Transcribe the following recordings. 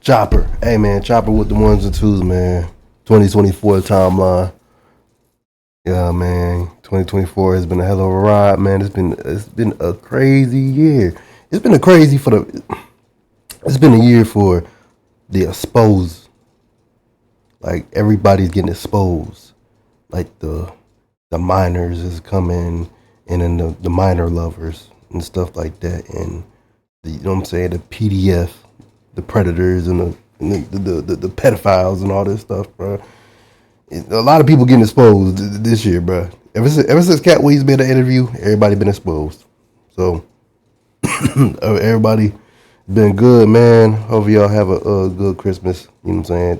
Chopper. Hey man, Chopper with the ones and twos, man. 2024 timeline. Yeah, man. 2024 has been a hell of a ride, man. It's been a crazy year. It's been it's been a year for the exposed. Like everybody's getting exposed. Like the minors is coming, and then the minor lovers and stuff like that, and you know what I'm saying, the PDF, the predators and the pedophiles and all this stuff, bro. A lot of people getting exposed this year, bro. Ever since Cat Williams made an interview, everybody been exposed. So everybody been good, man. Hope y'all have a good Christmas. You know what I'm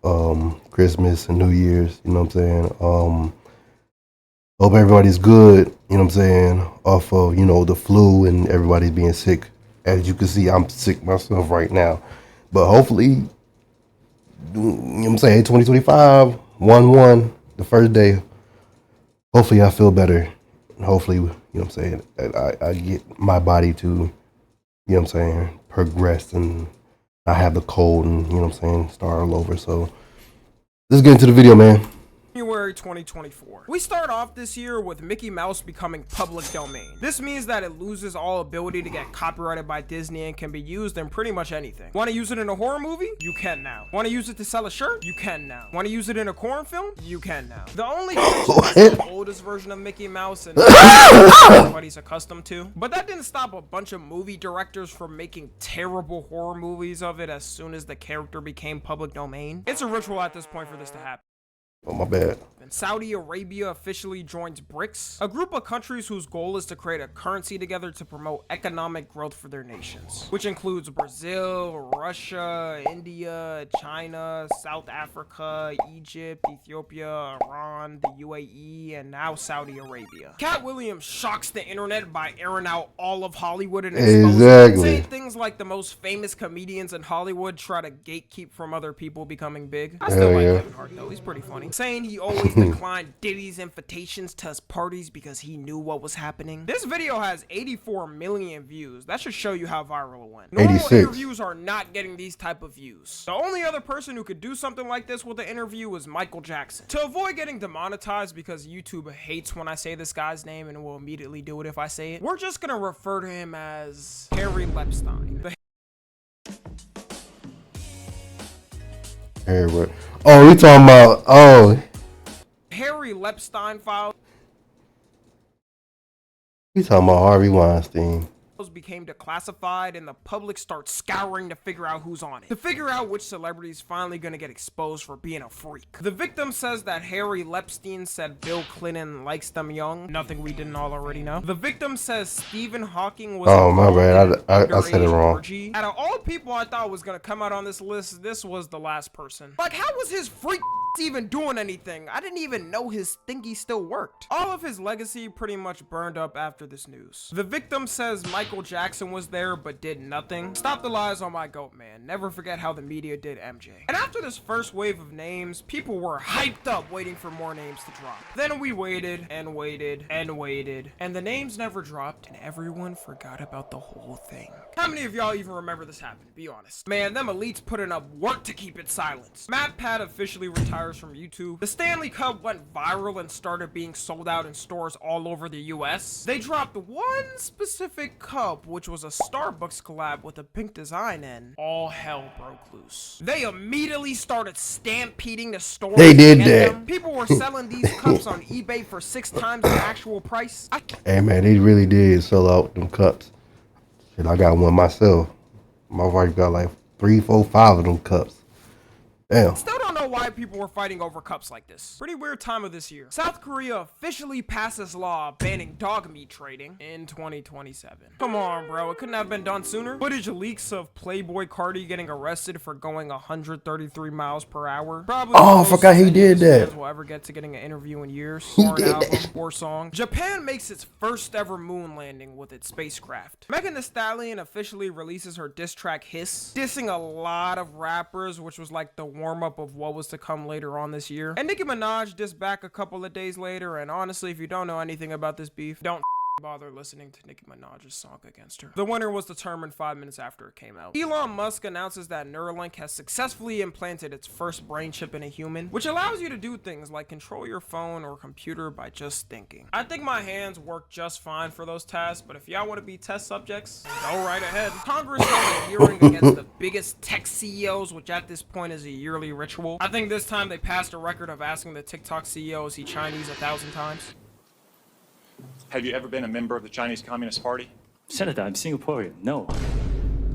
saying? Christmas and New Year's. You know what I'm saying? Hope everybody's good. You know what I'm saying? Off of the flu and everybody's being sick. As you can see, I'm sick myself right now. But hopefully, you know what I'm saying, 2025, 1/1, the first day. Hopefully I feel better. And hopefully, you know what I'm saying, I get my body to, you know what I'm saying, progress and I have the cold and, you know what I'm saying, start all over. So let's get into the video, man. January 2024. We start off this year with Mickey Mouse becoming public domain. This means that it loses all ability to get copyrighted by Disney and can be used in pretty much anything. Want to use it in a horror movie? You can now. Want to use it to sell a shirt? You can now. Want to use it in a corn film? You can now. The only difference is the oldest version of Mickey Mouse and everybody's accustomed to. But that didn't stop a bunch of movie directors from making terrible horror movies of it as soon as the character became public domain. It's a ritual at this point for this to happen. Oh, my bad. And Saudi Arabia officially joins BRICS, a group of countries whose goal is to create a currency together to promote economic growth for their nations, which includes Brazil, Russia, India, China, South Africa, Egypt, Ethiopia, Iran, the UAE, and now Saudi Arabia. Cat Williams shocks the internet by airing out all of Hollywood and exposing, saying things like the most famous comedians in Hollywood try to gatekeep from other people becoming big. I still like Kevin Hart though, he's pretty funny. Saying he always declined Diddy's invitations to his parties because he knew what was happening. This video has 84 million views. That should show you how viral it went. Normal 86. interviews are not getting these type of views. The only other person who could do something like this with the interview was Michael Jackson. To avoid getting demonetized because YouTube hates when I say this guy's name and will immediately do it if I say it, we're just gonna refer to him as Harry Lepstein. Oh, we talking about Harry Lepstein file. We talking about Harvey Weinstein. Became declassified and the public starts scouring to figure out who's on it, to figure out which celebrity is finally gonna get exposed for being a freak. The victim says that Harry Lepstein said Bill Clinton likes them young, nothing we didn't all already know. The victim says Stephen Hawking was my bad, I said it wrong. Orgy. Out of all people I thought was gonna come out on this list, this was the last person. Like, how was his freak even doing anything? I didn't even know his thingy still worked. All of his legacy pretty much burned up after this news. The victim says Michael Jackson was there but did nothing. Stop the lies on my goat, man. Never forget how the media did MJ. And after this first wave of names, people were hyped up waiting for more names to drop. Then we waited and waited and waited, and the names never dropped, and everyone forgot about the whole thing. How many of y'all even remember this happened? Be honest. Man, them elites putting up work to keep it silent. MatPat officially retires from YouTube. The Stanley Cup went viral and started being sold out in stores all over the US. They dropped one specific cup, which was a Starbucks collab with a pink design, and all hell broke loose. They immediately started stampeding the stores. They did that. People were selling these cups on eBay for 6 times the actual price. Hey man, they really did sell out them cups. Shit, I got one myself. My wife got like 3, 4, 5 of them cups. Damn. Still don't know why people were fighting over cups like this. Pretty weird time of this year. South Korea officially passed this law banning dog meat trading in 2027. Come on, bro. It couldn't have been done sooner. Footage leaks of Playboy Cardi getting arrested for going 133 miles per hour. Probably I forgot he did that. Will ever get to getting an interview in years, He or an did album, that. or song. Japan makes its first ever moon landing with its spacecraft. Megan Thee Stallion officially releases her diss track Hiss, dissing a lot of rappers, which was like the warm-up of what was to come later on this year. And Nicki Minaj dissed back a couple of days later, and honestly, if you don't know anything about this beef, don't bother listening to Nicki Minaj's song against her. The winner was determined 5 minutes after it came out. Elon Musk announces that Neuralink has successfully implanted its first brain chip in a human, which allows you to do things like control your phone or computer by just thinking. I think my hands work just fine for those tasks, but if y'all want to be test subjects, go right ahead. Congress held a hearing against the biggest tech CEOs, which at this point is a yearly ritual. I think this time they passed a record of asking the TikTok CEO, is he Chinese, 1,000 times. Have you ever been a member of the Chinese Communist Party? Senator, I'm Singaporean. No.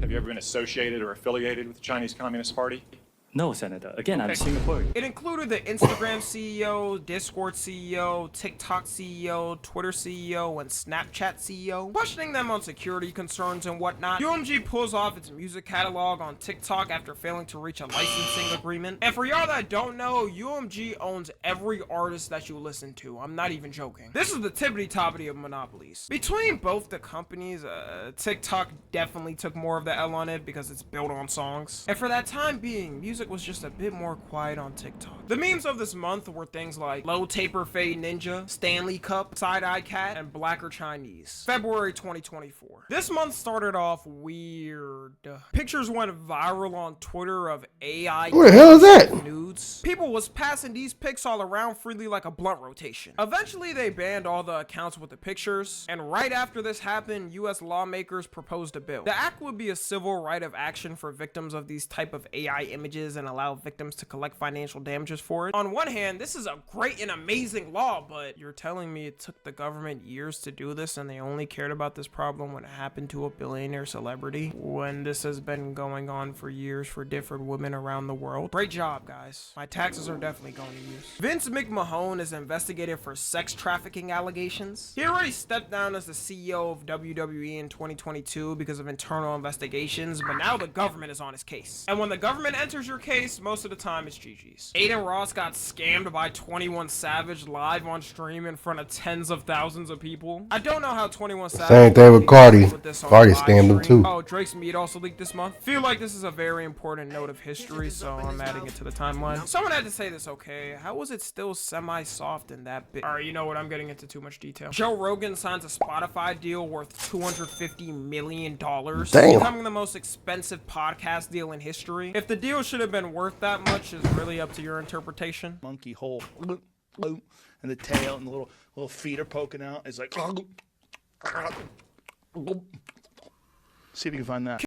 Have you ever been associated or affiliated with the Chinese Communist Party? No, Senator. Again, I'm Singaporean. It included the Instagram CEO, Discord CEO, TikTok CEO, Twitter CEO, and Snapchat CEO, questioning them on security concerns and whatnot. UMG pulls off its music catalog on TikTok after failing to reach a licensing agreement. And for y'all that don't know, UMG owns every artist that you listen to. I'm not even joking. This is the tippity-toppity of monopolies. Between both the companies, TikTok definitely took more of the L on it because it's built on songs. And for that time being, music was just a bit more quiet on TikTok. The memes of this month were things like Low Taper Fade Ninja, Stanley Cup, Side Eye Cat, and Blacker Chinese. February 2024. This month started off weird. Pictures went viral on Twitter of AI What the hell is that? nudes. People was passing these pics all around freely like a blunt rotation. Eventually they banned all the accounts with the pictures, and right after this happened, US lawmakers proposed a bill. The act would be a civil right of action for victims of these type of AI images and allow victims to collect financial damages for it. On one hand, this is a great and amazing law, but you're telling me it took the government years to do this and they only cared about this problem when it happened to a billionaire celebrity, when this has been going on for years for different women around the world? Great job, guys. My taxes are definitely going to use. Vince McMahon is investigated for sex trafficking allegations. He already stepped down as the CEO of WWE in 2022 because of internal investigations, but now the government is on his case. And when the government enters your case, most of the time it's GG's. Aiden Ross got scammed by 21 Savage live on stream in front of tens of thousands of people. I don't know how 21 Savage... Same thing with Cardi. Cardi scammed him too. Oh, Drake's meat also leaked this month. Feel like this is a very important note of history, so I'm adding it to the timeline. Someone had to say this, okay? How was it still semi-soft in that bit? Alright, you know what? I'm getting into too much detail. Joe Rogan signs a Spotify deal worth $250 million. Damn. Becoming the most expensive podcast deal in history. If the deal should have been worth that much is really up to your interpretation. Monkey hole, and the tail and the little feet are poking out. It's like, see if you can find that.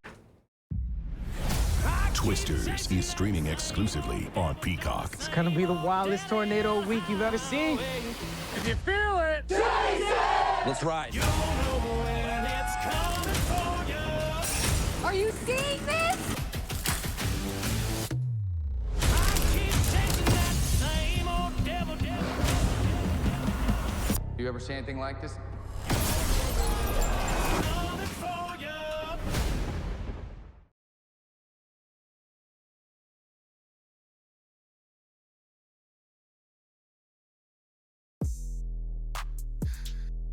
Twisters is streaming exclusively on Peacock. It's gonna be the wildest tornado week you've ever seen. If you feel it, let's ride. Are you seeing this? You ever see anything like this?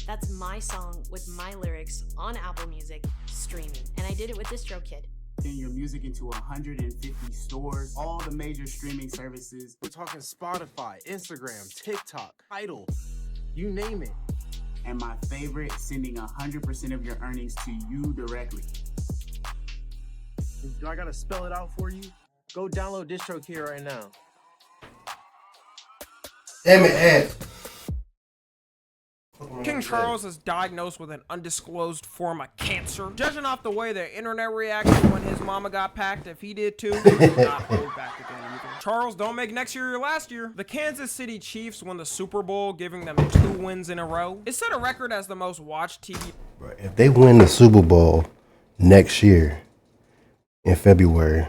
That's my song with my lyrics on Apple Music streaming. And I did it with DistroKid. Your music into 150 stores, all the major streaming services. We're talking Spotify, Instagram, TikTok, Tidal, you name it. And my favorite, sending 100% of your earnings to you directly. Do I gotta spell it out for you? Go download DistroKid right now. Damn it, Ed. King Charles is diagnosed with an undisclosed form of cancer. Judging off the way the internet reacted when his mama got packed, if he did too, he would not hold back again either. Charles, don't make next year your last year. The Kansas City Chiefs won the Super Bowl, giving them 2 wins in a row. It set a record as the most watched TV. If they win the Super Bowl next year in February,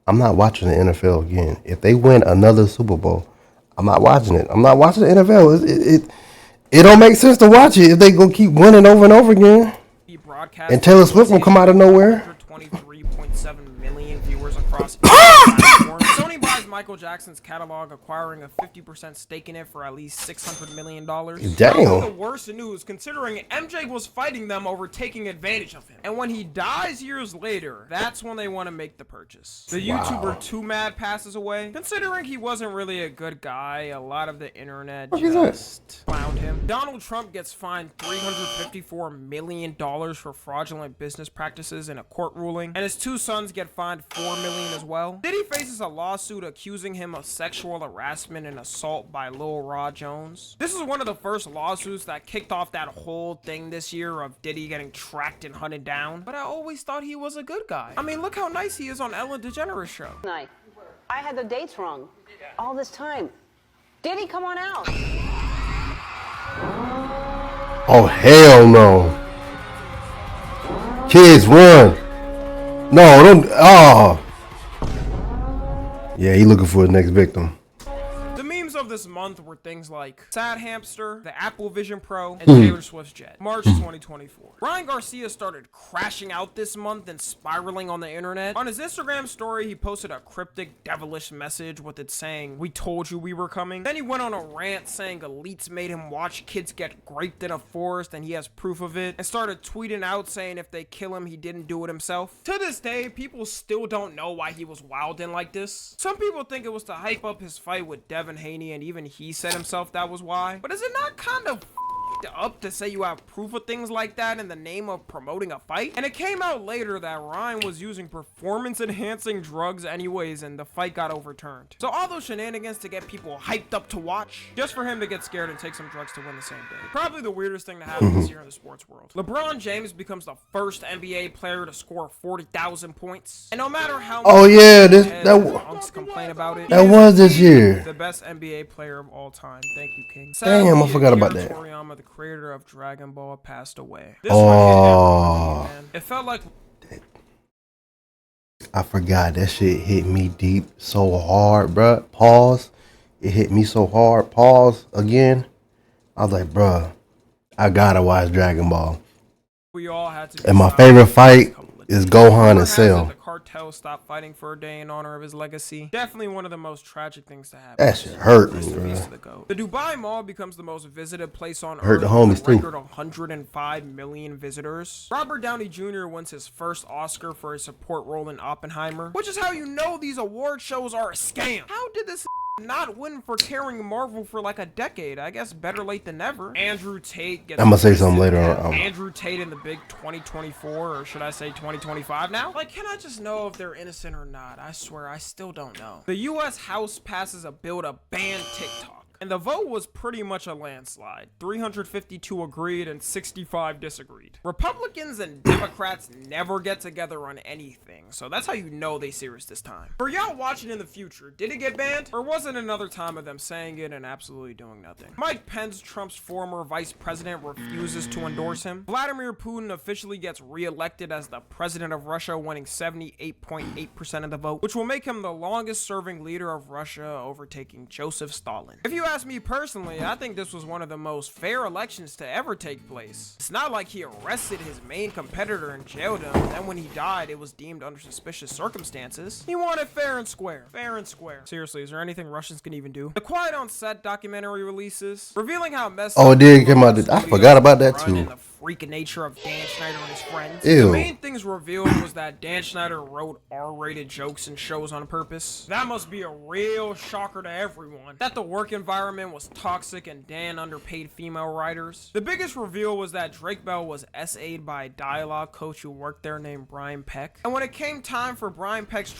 I'm not watching the NFL again. If they win another Super Bowl, I'm not watching it. I'm not watching the NFL. It don't make sense to watch it if they go keep winning over and over again. And Taylor Swift will come out of nowhere. $123.7 million million viewers across platforms. Sony buys Michael Jackson's catalog, acquiring a 50% stake in it for at least $600 million. Damn. The worst news, considering MJ was fighting them over taking advantage of him. And when he dies years later, that's when they want to make the purchase. The YouTuber Too Mad passes away. Considering he wasn't really a good guy, a lot of the internet just clowned him. Donald Trump gets fined $354 million for fraudulent business practices in a court ruling, and his two sons get fined $4 million as well. Diddy faces a lawsuit accusing him of sexual harassment and assault by Lil Rod Jones. This is one of the first lawsuits that kicked off that whole thing this year of Diddy getting tracked and hunted down, but I always thought he was a good guy. I mean, look how nice he is on Ellen DeGeneres show. I had the dates wrong all this time. Diddy, come on out. Oh, hell no. Kids, run. No, don't. Oh. Yeah, he looking for his next victim. The memes of this month were things like Sad Hamster, the Apple Vision Pro, and Taylor Swift's jet. March 2024. Ryan Garcia started crashing out this month and spiraling on the internet. On his Instagram story, he posted a cryptic, devilish message with it saying, "We told you we were coming." Then he went on a rant saying elites made him watch kids get raped in a forest and he has proof of it, and started tweeting out saying if they kill him, he didn't do it himself. To this day, people still don't know why he was wilding like this. Some people think it was to hype up his fight with Devin Haney, and even he said himself that was why. But is it not kind of up to say you have proof of things like that in the name of promoting a fight? And it came out later that Ryan was using performance enhancing drugs anyways, and the fight got overturned. So all those shenanigans to get people hyped up to watch, just for him to get scared and take some drugs to win the same day. Probably the weirdest thing to happen this year in the sports world. LeBron James becomes the first NBA player to score 40,000 points. And no matter how much complain about it, that was this year. The best NBA player of all time. Thank you, King. Damn, I forgot about that. Toriyama, the creator of Dragon Ball, passed away. Oh, it felt like I forgot. That shit hit me deep so hard, bruh. Pause. It hit me so hard. Pause again. I was like, bruh, I gotta watch Dragon Ball. We all had to. And my favorite fight is Gohan and Cell. The cartel stopped fighting for a day in honor of his legacy. Definitely one of the most tragic things to happen. That shit hurt me, bro. The Dubai Mall becomes the most visited place on Hurt Earth. the homies with a record too. 105 million visitors. Robert Downey Jr. wins his first Oscar for his support role in Oppenheimer, which is how you know these award shows are a scam. How did this not win for carrying Marvel for like a decade? I guess better late than never. Andrew Tate gets. I'm gonna say something later on. Andrew Tate in the big 2024, or should I say 2025 now? Like, can I just know if they're innocent or not? I swear, I still don't know. The U.S. House passes a bill to ban TikTok. And the vote was pretty much a landslide. 352 agreed and 65 disagreed. Republicans and Democrats never get together on anything, so that's how you know they serious this time. For y'all watching in the future, did it get banned? Or was it another time of them saying it and absolutely doing nothing? Mike Pence, Trump's former vice president, refuses to endorse him. Vladimir Putin officially gets re-elected as the president of Russia, winning 78.8% of the vote, which will make him the longest serving leader of Russia, overtaking Joseph Stalin. If you ask me personally, I think this was one of the most fair elections to ever take place. It's not like he arrested his main competitor and jailed him, and then when he died, it was deemed under suspicious circumstances. He won it fair and square. Fair and square. Seriously, is there anything Russians can even do? The Quiet on Set documentary releases, revealing how messed up. Oh, it did come out. I forgot about that too. Freak nature of Dan Schneider and his friends. Ew. The main things revealed was that Dan Schneider wrote R-rated jokes and shows on purpose. That must be a real shocker to everyone. That the work environment was toxic and Dan underpaid female writers. The biggest reveal was that Drake Bell was SA'd by a dialogue coach who worked there named Brian Peck. And when it came time for Brian Peck's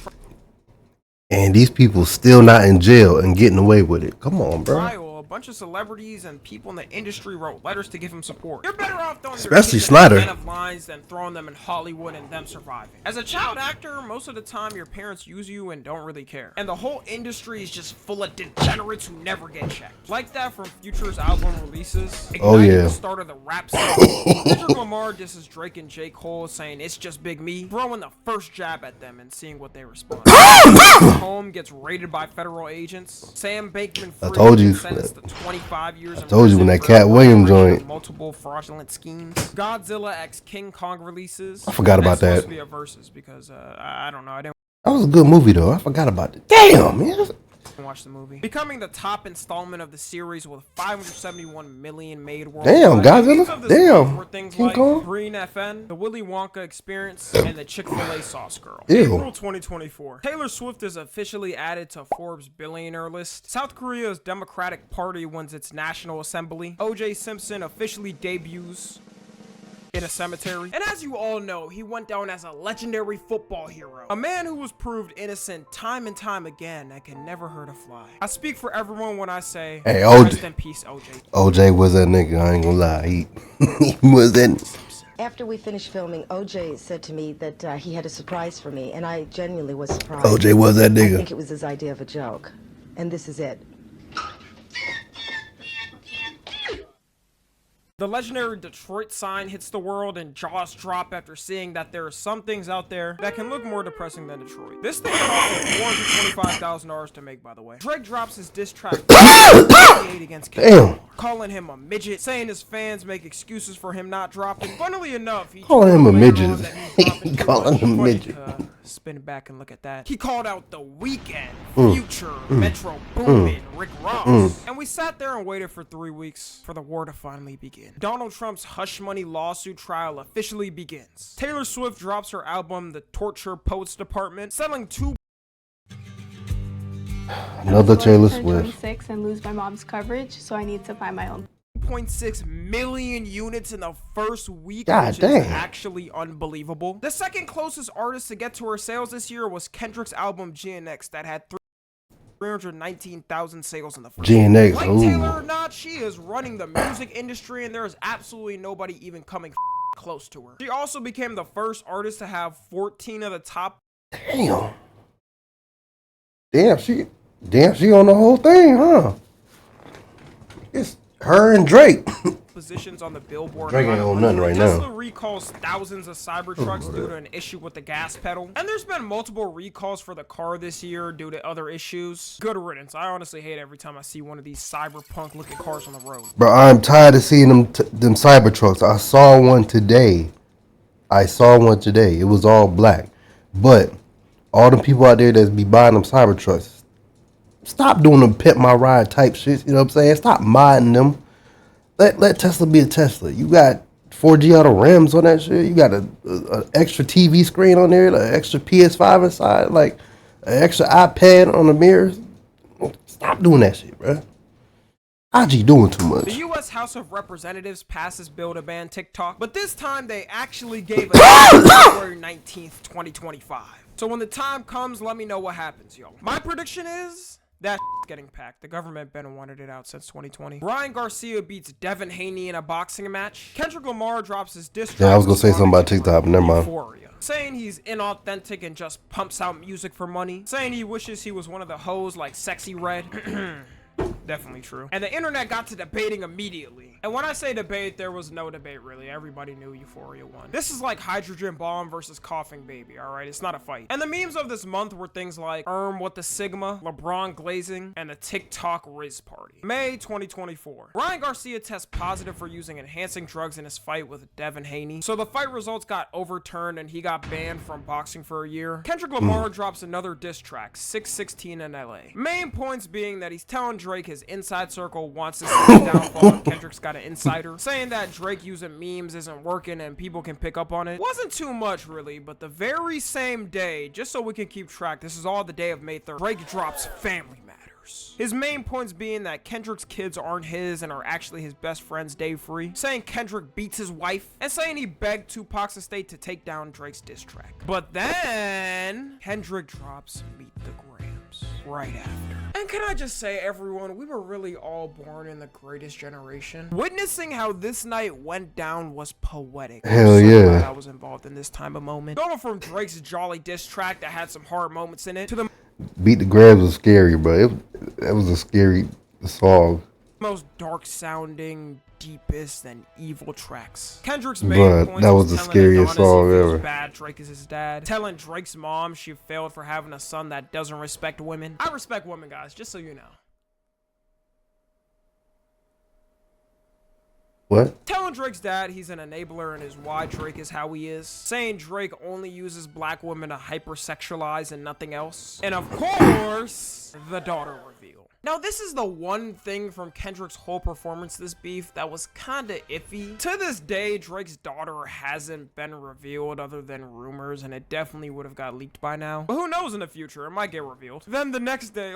and these people still not in jail and getting away with it. Come on, bro. trial, a bunch of celebrities and people in the industry wrote letters to give him support. You're better off throwing especially your Snyder end of lines than throwing them in Hollywood and them surviving. As a child actor, most of the time your parents use you and don't really care. And the whole industry is just full of degenerates who never get checked. Like that from Future's album releases. Oh yeah. The start of the rap scene. Kendrick Lamar disses Drake and J. Cole, saying it's just Big Me, throwing the first jab at them and seeing what they respond. Home gets raided by federal agents. Sam Bankman-Fried sentenced to 25 years. I told you when that Cat Williams joint. Multiple fraudulent schemes. Godzilla x King Kong releases. I forgot about that. Supposed to be a versus because I don't know. I didn't That was a good movie though. I forgot about it. Damn, man. Watch the movie. Becoming the top installment of the series with 571 million made worldwide. Damn, Godzilla. Damn. Were things King like Kong. Green FN, the Willy Wonka Experience, and the Chick-fil-A Sauce Girl. Ew. April 2024. Taylor Swift is officially added to Forbes billionaire list. South Korea's Democratic Party wins its National Assembly. O.J. Simpson officially debuts in a cemetery. And as you all know, he went down as a legendary football hero. A man who was proved innocent time and time again and can never hurt a fly. I speak for everyone when I say, hey, rest in peace, OJ. OJ was that nigga, I ain't gonna lie. He was that. After we finished filming, OJ said to me that he had a surprise for me, and I genuinely was surprised. OJ was that nigga. I think it was his idea of a joke. And this is it. The legendary Detroit sign hits the world and jaws drop after seeing that there are some things out there that can look more depressing than Detroit. This thing cost $425,000 to make, by the way. Drake drops his diss track against Kendrick, calling him a midget, saying his fans make excuses for him not dropping. Funnily enough, he calling him a midget. He calling him a midget. Spin back and look at that. He called out The Weeknd, Future, Metro Boomin, Rick Ross. And we sat there and waited for 3 weeks for the war to finally begin. Donald Trump's hush money lawsuit trial officially begins. Taylor Swift drops her album, The Torture Poets Department, selling Another Taylor Swift. 26 and lose my mom's coverage, so I need to find my own. 2.6 million units in the first week, God which damn. is actually unbelievable. The second closest artist to get to her sales this year was Kendrick's album GNX that had 319,000 sales in the first GNX, week. Like ooh. Taylor or not, she is running the music industry and there is absolutely nobody even coming close to her. She also became the first artist to have 14 of the top Damn, she on the whole thing, huh? It's her and Drake. positions on the Billboard. Drake ain't on nothing right Tesla now. recalls thousands of Cybertrucks due to an issue with the gas pedal. And there's been multiple recalls for the car this year due to other issues. Good riddance. I honestly hate every time I see one of these cyberpunk looking cars on the road. Bro, I'm tired of seeing them Cybertrucks. I saw one today. It was all black. But all the people out there that be buying them Cybertrucks, stop doing them pimp my ride type shit. You know what I'm saying? Stop modding them. Let Tesla be a Tesla. You got 4G auto rims on that shit. You got a extra TV screen on there, like extra PS5 inside, like an extra iPad on the mirrors. Stop doing that shit, bro. IG doing too much. The U.S. House of Representatives passes bill to ban TikTok, but this time they actually gave it February 19th, 2025. So when the time comes, let me know what happens, yo. My prediction is that getting packed. The government been wanted it out since 2020. Ryan Garcia beats Devin Haney in a boxing match. Kendrick Lamar drops his diss track. Yeah, I was gonna say something about TikTok, but never mind. Euphoria. Saying he's inauthentic and just pumps out music for money. Saying he wishes he was one of the hoes like Sexy Red. Definitely true. And the internet got to debating immediately. And when I say debate, there was no debate really. Everybody knew Euphoria won. This is like Hydrogen Bomb versus Coughing Baby, alright? It's not a fight. And the memes of this month were things like what the Sigma, LeBron glazing, and the TikTok Riz party. May 2024. Ryan Garcia tests positive for using enhancing drugs in his fight with Devin Haney. So the fight results got overturned and he got banned from boxing for a year. Kendrick Lamar drops another diss track, 616 in LA. Main points being that he's telling Drake his inside circle wants to see the downfall of Kendrick's got an insider, saying that Drake using memes isn't working and people can pick up on it. Wasn't too much really, but the very same day, just so we can keep track, this is all the day of May 3rd, Drake drops Family Matters. His main points being that Kendrick's kids aren't his and are actually his best friend's Dave Free, saying Kendrick beats his wife, and saying he begged Tupac's estate to take down Drake's diss track. But then Kendrick drops Meet the Grams right after. And can I just say, everyone, we were really all born in the greatest generation. Witnessing how this night went down was poetic. Hell I'm so yeah. glad I was involved in this time of moment. Going from Drake's jolly diss track that had some hard moments in it to the Beat the Grabs was scary, bro. That was a scary song. most dark sounding, deepest, and evil tracks. Kendrick's main Bruh, points that was the telling scariest Adonis song he feels ever. bad Drake is his dad. Telling Drake's mom she failed for having a son that doesn't respect women. I respect women, guys, just so you know. What? Telling Drake's dad he's an enabler and is why Drake is how he is. Saying Drake only uses black women to hypersexualize and nothing else. And of course, the daughter reveal. Now, this is the one thing from Kendrick's whole performance this beef that was kinda iffy. To this day, Drake's daughter hasn't been revealed other than rumors, and it definitely would have got leaked by now. But who knows in the future, it might get revealed. Then the next day,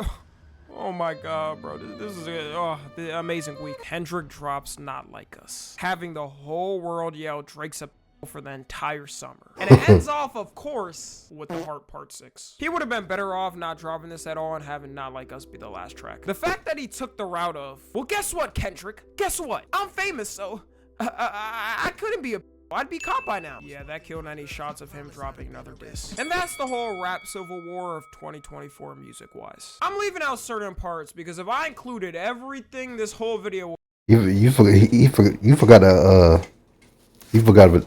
oh my god, bro, this is the amazing week. Kendrick drops Not Like Us, having the whole world yell Drake's a for the entire summer. And it ends off, of course, with The Heart Part 6. He would have been better off not dropping this at all and having Not Like Us be the last track. The fact that he took the route of, well, guess what, Kendrick? Guess what? I'm famous, so I couldn't be a I'd be caught by now. Yeah, that killed any shots of him dropping another diss. And that's the whole rap civil war of 2024 music-wise. I'm leaving out certain parts because if I included everything this whole video You forgot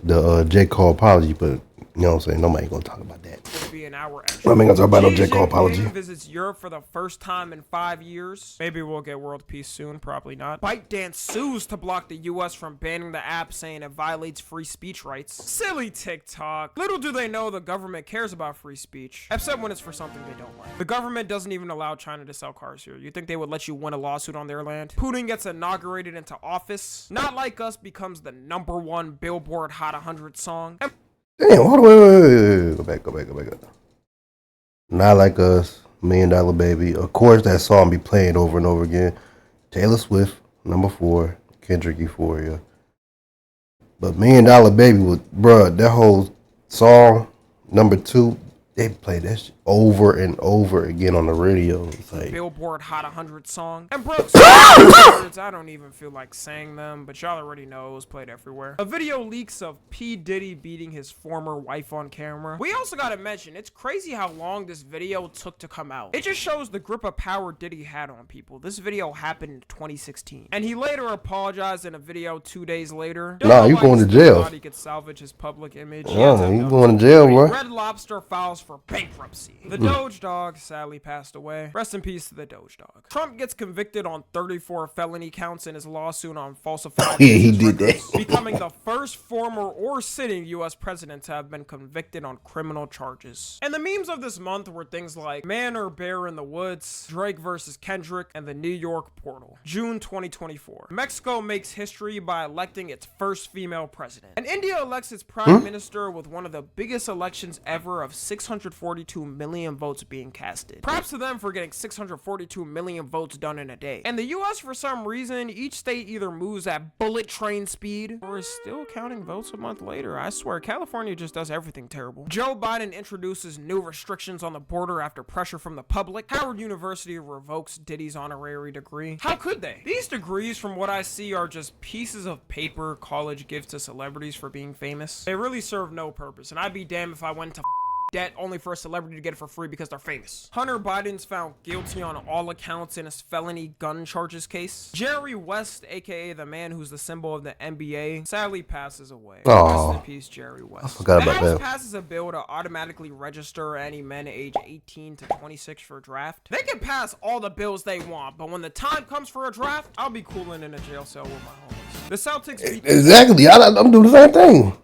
the J. Cole apology, but you know what I'm saying? Nobody gonna talk about that. be an hour extra. I mean, talk about no J. Cole apology. Visits Europe for the first time in 5 years. Maybe we'll get world peace soon. Probably not. ByteDance sues to block the US from banning the app, saying it violates free speech rights. Silly TikTok. Little do they know the government cares about free speech, except when it's for something they don't like. The government doesn't even allow China to sell cars here. You think they would let you win a lawsuit on their land? Putin gets inaugurated into office. Not Like Us becomes the #1 Billboard Hot 100 song. Damn, hold on, wait. Go back. Not Like Us, $1 Million Baby. Of course, that song be playing over and over again. Taylor Swift, #4. Kendrick, Euphoria. But $1 Million Baby was, bruh, that whole song, #2, they play that shit over and over again on the radio. It's like Billboard Hot 100 song. And Brooks, I don't even feel like saying them, but y'all already know it was played everywhere. A video leaks of P. Diddy beating his former wife on camera. We also gotta mention, it's crazy how long this video took to come out. It just shows the grip of power Diddy had on people. This video happened in 2016. And he later apologized in a video 2 days later. Nah, you going to jail. He could salvage his public image. Nah, you going to jail, bro. Red Lobster files for bankruptcy. The Doge Dog sadly passed away. Rest in peace to the Doge Dog. Trump gets convicted on 34 felony counts in his lawsuit on falsified he did that. becoming the first former or sitting U.S. president to have been convicted on criminal charges. And the memes of this month were things like Man or Bear in the Woods, Drake versus Kendrick, and the New York Portal. June 2024. Mexico makes history by electing its first female president. And India elects its prime minister with one of the biggest elections ever of 642 million votes being casted. Props to them for getting 642 million votes done in a day. And the US, for some reason, each state either moves at bullet train speed or is still counting votes a month later. I swear, California just does everything terrible. Joe Biden introduces new restrictions on the border after pressure from the public. Howard University revokes Diddy's honorary degree. How could they? These degrees, from what I see, are just pieces of paper college gives to celebrities for being famous. They really serve no purpose, and I'd be damned if I went to debt only for a celebrity to get it for free because they're famous. Hunter Biden's found guilty on all accounts in his felony gun charges case. Jerry West, aka the man who's the symbol of the NBA, sadly passes away. Rest in peace, Jerry West. I forgot about the House that. passes a bill to automatically register any men age 18 to 26 for a draft. They can pass all the bills they want, but when the time comes for a draft, I'll be cooling in a jail cell with my homies. The Celtics beat exactly. I'm doing the same thing.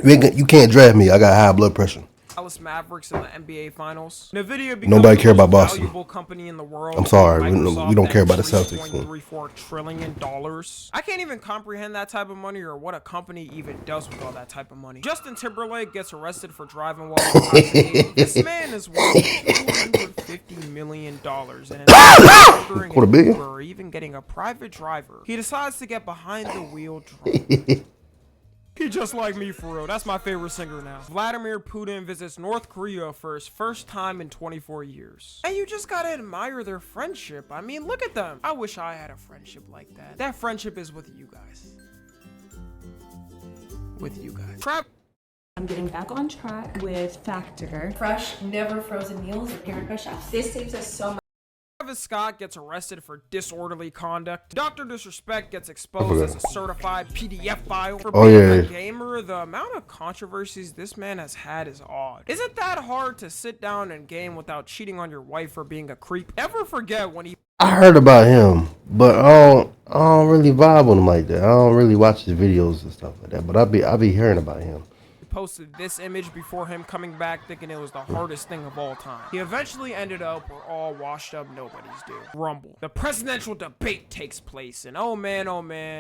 You can't draft me. I got high blood pressure. Dallas Mavericks in the NBA Finals. NVIDIA becomes Nobody the care most about Boston. valuable company in the world. I'm sorry, we Microsoft don't care about the at Celtics. $3.34 trillion. I can't even comprehend that type of money or what a company even does with all that type of money. Justin Timberlake gets arrested for driving while intoxicated. This man is worth $250 million and ordering What a billion? Uber or even getting a private driver. He decides to get behind the wheel drunk. He just like me, for real. That's my favorite singer now. Vladimir Putin visits North Korea for his first time in 24 years. And you just gotta admire their friendship. I mean, look at them. I wish I had a friendship like that. That friendship is with you guys. With you guys. I'm getting back on track with Factor. Fresh, never frozen meals. Favorite chefs. This saves us so much. Travis Scott gets arrested for disorderly conduct. Dr. Disrespect gets exposed as a certified PDF file. For being a gamer, the amount of controversies this man has had is odd. Is it that hard to sit down and game without cheating on your wife or being a creep? Never forget when he... I heard about him, but I don't really vibe on him like that. I don't really watch his videos and stuff like that, but I be hearing about him. Posted this image before him coming back thinking it was the hardest thing of all time. He eventually ended up where all washed up nobodies do. Rumble. The presidential debate takes place, and oh man,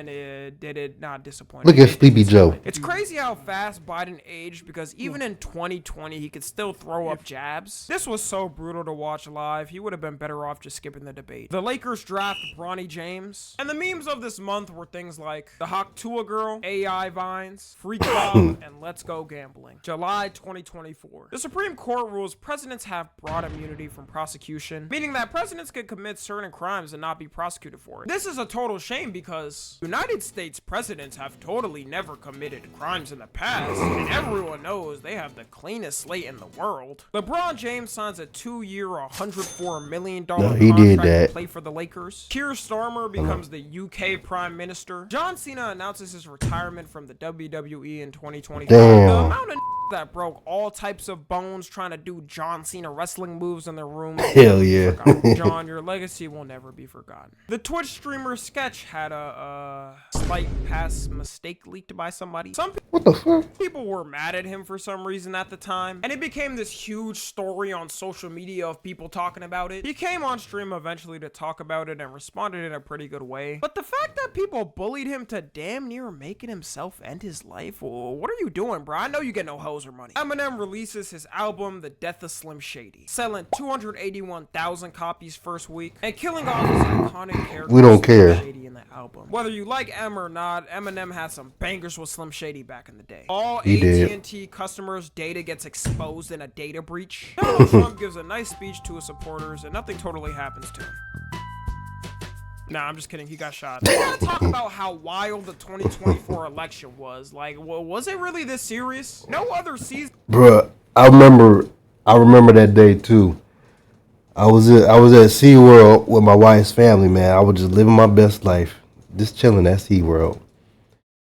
did it not disappoint. Look at Sleepy Joe. It's crazy how fast Biden aged, because even in 2020 he could still throw up jabs. This was so brutal to watch live. He would have been better off just skipping the debate. The Lakers draft Bronny James, and the memes of this month were things like the Hawk Tua girl, AI vines, Freak Bob, and Let's Go Gambling. July 2024. The Supreme Court rules presidents have broad immunity from prosecution, meaning that presidents can commit certain crimes and not be prosecuted for it. This is a total shame because United States presidents have totally never committed crimes in the past, and everyone knows they have the cleanest slate in the world. LeBron James signs a 2-year, $104 million contract to play for the Lakers. Keir Starmer becomes the UK Prime Minister. John Cena announces his retirement from the WWE in 2025. The amount of that broke all types of bones trying to do John Cena wrestling moves in their room. Hell yeah. John, your legacy will never be forgotten. The Twitch streamer Sketch had a slight pass mistake leaked by somebody. What the fuck? People were mad at him for some reason at the time, and it became this huge story on social media of people talking about it. He came on stream eventually to talk about it and responded in a pretty good way. But the fact that people bullied him to damn near making himself end his life, well, what are you doing, bro? I know you get no hoes or money. Eminem releases his album The Death of Slim Shady, selling 281,000 copies first week and killing off his iconic character. We don't care. Shady in the album. Whether you like M or not, Eminem had some bangers with Slim Shady back in the day. All AT&T customers' data gets exposed in a data breach. Donald Trump gives a nice speech to his supporters and nothing totally happens to him. Nah, I'm just kidding. He got shot. We gotta talk about how wild the 2024 election was. Like, was it really this serious? No other season. Bruh, I remember that day too. I was at SeaWorld with my wife's family, man. I was just living my best life, just chilling at SeaWorld.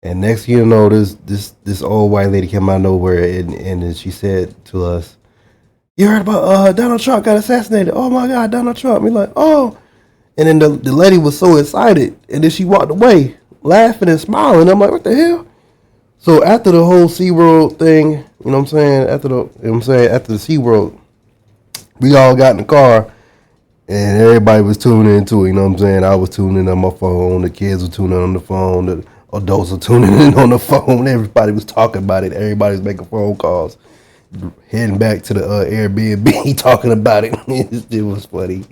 And next thing you know, this old white lady came out of nowhere and then she said to us, "You heard about Donald Trump got assassinated? Oh my God, Donald Trump!" We're like, "Oh." And then the lady was so excited, and then she walked away, laughing and smiling. I'm like, what the hell? So after the whole SeaWorld thing, you know what I'm saying? After the SeaWorld, we all got in the car, and everybody was tuning into it. You know what I'm saying? I was tuning in on my phone. The kids were tuning in on the phone. The adults were tuning in on the phone. Everybody was talking about it. Everybody was making phone calls, heading back to the Airbnb, talking about it. It was funny.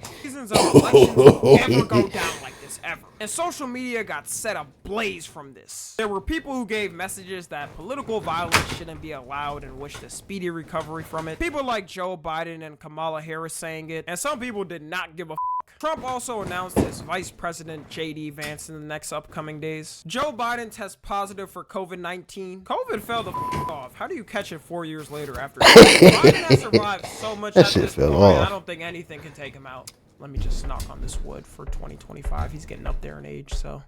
Of elections will never go down like this ever. And social media got set ablaze from this. There were people who gave messages that political violence shouldn't be allowed and wished a speedy recovery from it. People like Joe Biden and Kamala Harris saying it, and some people did not give a Trump also announced his Vice President J.D. Vance in the next upcoming days. Joe Biden tests positive for COVID-19. COVID fell the off. How do you catch it 4 years later after? Biden has survived so much at this point, I don't think anything can take him out. Let me just knock on this wood for 2025. He's getting up there in age, so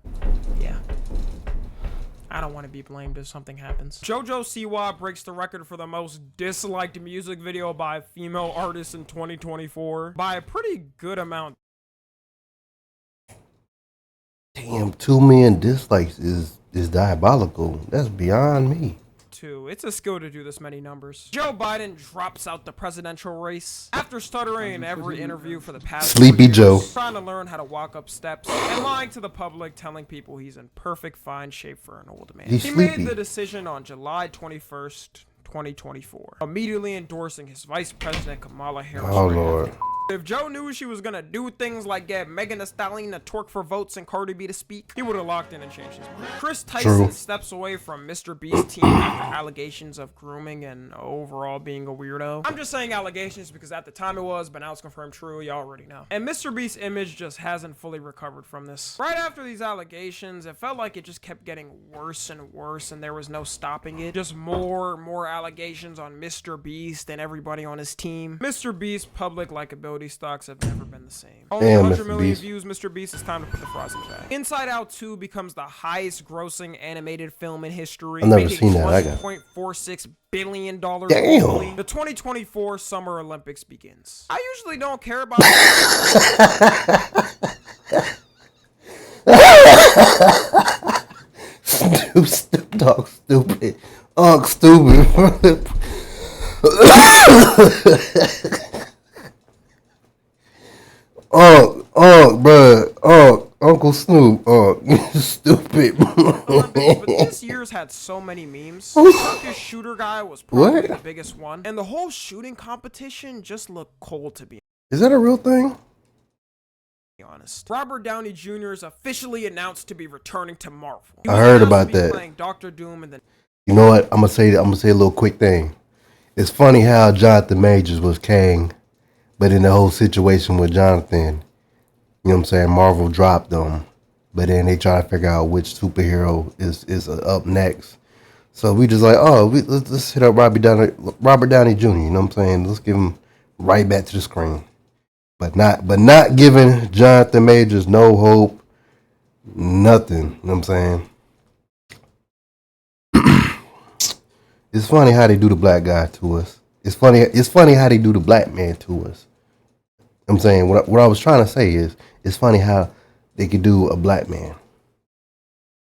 yeah. I don't want to be blamed if something happens. JoJo Siwa breaks the record for the most disliked music video by a female artist in 2024 by a pretty good amount. Damn, 2 million dislikes is diabolical. That's beyond me. It's a skill to do this many numbers. Joe Biden drops out the presidential race after stuttering in every interview for the past Sleepy Joe, trying to learn how to walk up steps and lying to the public, telling people he's in perfect fine shape for an old man. He made the decision on July 21st, 2024, immediately endorsing his vice president Kamala Harris. Oh Lord. If Joe knew she was gonna do things like get Megan Thee Stallion to twerk for votes and Cardi B to speak, he would have locked in and changed his mind. Chris Tyson steps away from Mr. Beast's team after allegations of grooming and overall being a weirdo. I'm just saying allegations because at the time it was, but now it's confirmed true. You already know. And Mr. Beast's image just hasn't fully recovered from this. Right after these allegations, it felt like it just kept getting worse and worse, and there was no stopping it. Just more allegations on Mr. Beast and everybody on his team. Mr. Beast's public likability Coyote stocks have never been the same. Only Damn, 100 Mr. million Beast. views, Mr. Beast. It's time to put the fries in the bag. Inside Out 2 becomes the highest grossing animated film in history. I've never making seen that. I got $1.46 billion globally. Damn. The 2024 Summer Olympics begins. I usually don't care about Snoop Dogg stupid. Ugh, stupid. Bruh. Uncle Snoop. Stupid. Olympics, but this year's had so many memes. The Turkish shooter guy was probably What? the biggest one, and the whole shooting competition just looked cold to be Is that a real thing? honest. Robert Downey Jr. is officially announced to be returning to Marvel. He I was heard announced about to be that. Playing Doctor Doom and then You know what? I'm gonna say a little quick thing. It's funny how Jonathan Majors was Kang, but in the whole situation with Jonathan, you know what I'm saying, Marvel dropped them, but then they try to figure out which superhero is up next. So we just like, let's hit up Robert Downey Jr. You know what I'm saying? Let's give him right back to the screen, but not giving Jonathan Majors no hope, nothing. You know what I'm saying? It's funny how they do the black guy to us. It's funny how they do the black man to us. I'm saying what I was trying to say is it's funny how they could do a black man.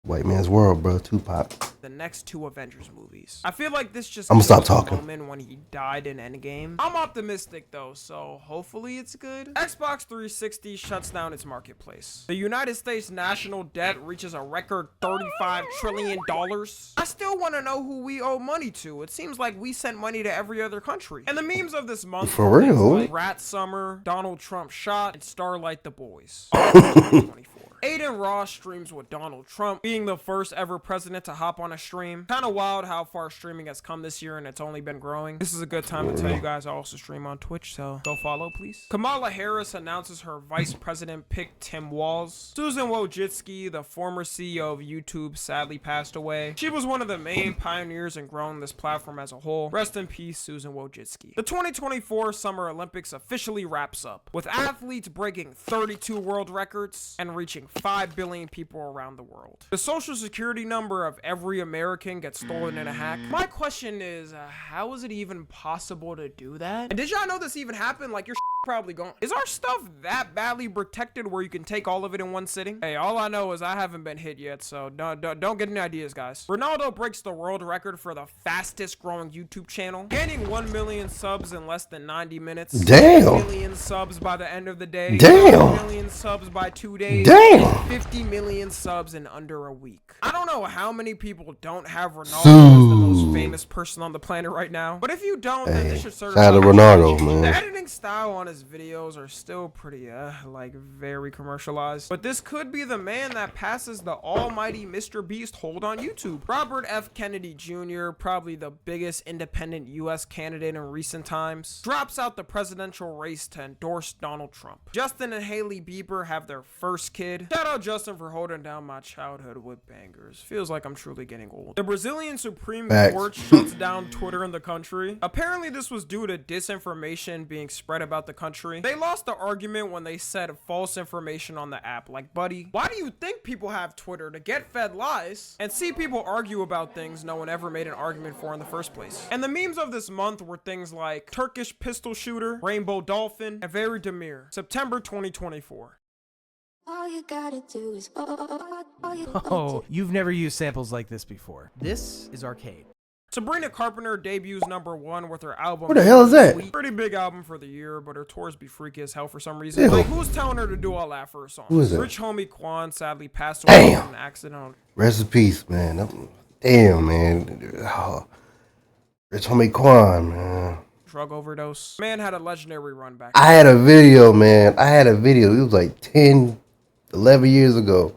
White man's world, bro. Tupac. the next two Avengers movies. I feel like this just I'ma stop came at the talking. moment when he died in Endgame. I'm optimistic though, so hopefully it's good. Xbox 360 shuts down its marketplace. The United States national debt reaches a record $35 trillion. I still want to know who we owe money to. It seems like we sent money to every other country. And the memes of this month For were things real? like Rat Summer, Donald Trump shot, and Starlight the Boys. 2024. Aiden Ross streams with Donald Trump being the first ever president to hop on a stream. Kind of wild how far streaming has come this year and it's only been growing. This is a good time to tell you guys I also stream on Twitch, so go follow, please. Kamala Harris announces her vice president pick Tim Walz. Susan Wojcicki, the former CEO of YouTube, sadly passed away. She was one of the main pioneers in growing this platform as a whole. Rest in peace, Susan Wojcicki. The 2024 Summer Olympics officially wraps up, with athletes breaking 32 world records and reaching 5 billion people around the world. The social security number of every American gets stolen in a hack. My question is, how is it even possible to do that? And did y'all know this even happened? Like, your probably gone. Is our stuff that badly protected where you can take all of it in one sitting? Hey, all I know is I haven't been hit yet, so don't get any ideas, guys. Ronaldo breaks the world record for the fastest growing YouTube channel, gaining 1 million subs in less than 90 minutes. Damn. 1 million subs by the end of the day. Damn. 1 million subs by 2 days. Damn. 50 million subs in under a week. I don't know how many people don't have Ronaldo as the most famous person on the planet right now, but if you don't, then Hey, this should shout out to certify Ronaldo, you. man. The editing style on his videos are still pretty, like, very commercialized, but this could be the man that passes the almighty Mr. Beast hold on YouTube. Robert F. Kennedy Jr., probably the biggest independent U.S. candidate in recent times, drops out the presidential race to endorse Donald Trump. Justin and Haley Bieber have their first kid. Shout out Justin for holding down my childhood with bangers. Feels like I'm truly getting old. The Brazilian Supreme Facts. Court shuts down Twitter in the country. Apparently this was due to disinformation being spread about the country. They lost the argument when they said false information on the app. Like, buddy, why do you think people have Twitter? To get fed lies and see people argue about things no one ever made an argument for in the first place. And the memes of this month were things like Turkish pistol shooter, Rainbow Dolphin, and Very Demir. September 2024. All you gotta do is Oh, you've never used samples like this before. This is Arcade. Sabrina Carpenter debuts #1 with her album. What the hell is that? Sweet. Pretty big album for the year, but her tours be freaky as hell for some reason. Ew. Like, who's telling her to do all that for a song? Who is it? Rich homie Quan sadly passed away in an accident. Rest in peace, man. Damn, man. Oh. Rich homie Quan, man. Drug overdose. Man had a legendary run back. I had a video, man. It was like 10, 11 years ago.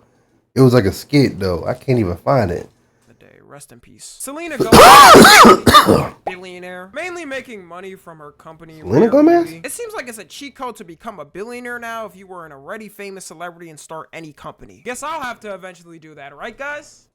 It was like a skit, though. I can't even find it. The day. Rest in peace. Selena Gomez, billionaire, mainly making money from her company. Selena Rare Gomez? Beauty. It seems like it's a cheat code to become a billionaire now if you were an already famous celebrity and start any company. Guess I'll have to eventually do that, right, guys?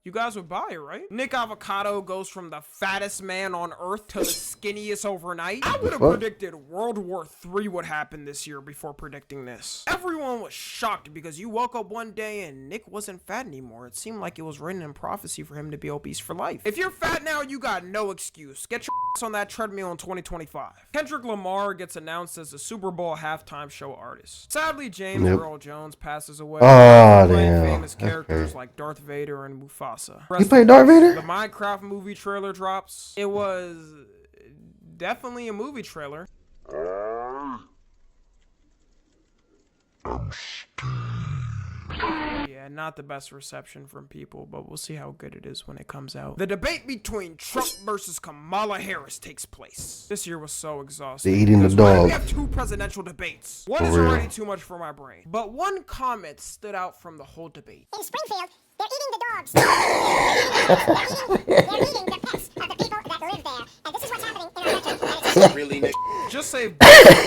You guys would buy it, right? Nick Avocado goes from the fattest man on earth to the skinniest overnight. I would have predicted World War III would happen this year before predicting this. Everyone was shocked because you woke up one day and Nick wasn't fat anymore. It seemed like it was written in prophecy for him to be obese for life. If you're fat now, you got no excuse. Get your ass on that treadmill in 2025. Kendrick Lamar gets announced as the Super Bowl halftime show artist. Sadly, James Earl Jones passes away. Playing famous characters like Darth Vader and Mufasa. He played Darth Vader? The Minecraft movie trailer drops. It was definitely a movie trailer. Yeah, not the best reception from people, but we'll see how good it is when it comes out. The debate between Trump versus Kamala Harris takes place. This year was so exhausting. They're eating the dog. We have 2 presidential debates. One is already too much for my brain. But one comment stood out from the whole debate. In Springfield, they're eating the dogs. They're eating the pets of the people that live there. And this is what's happening in our country. Really, Nick? Just say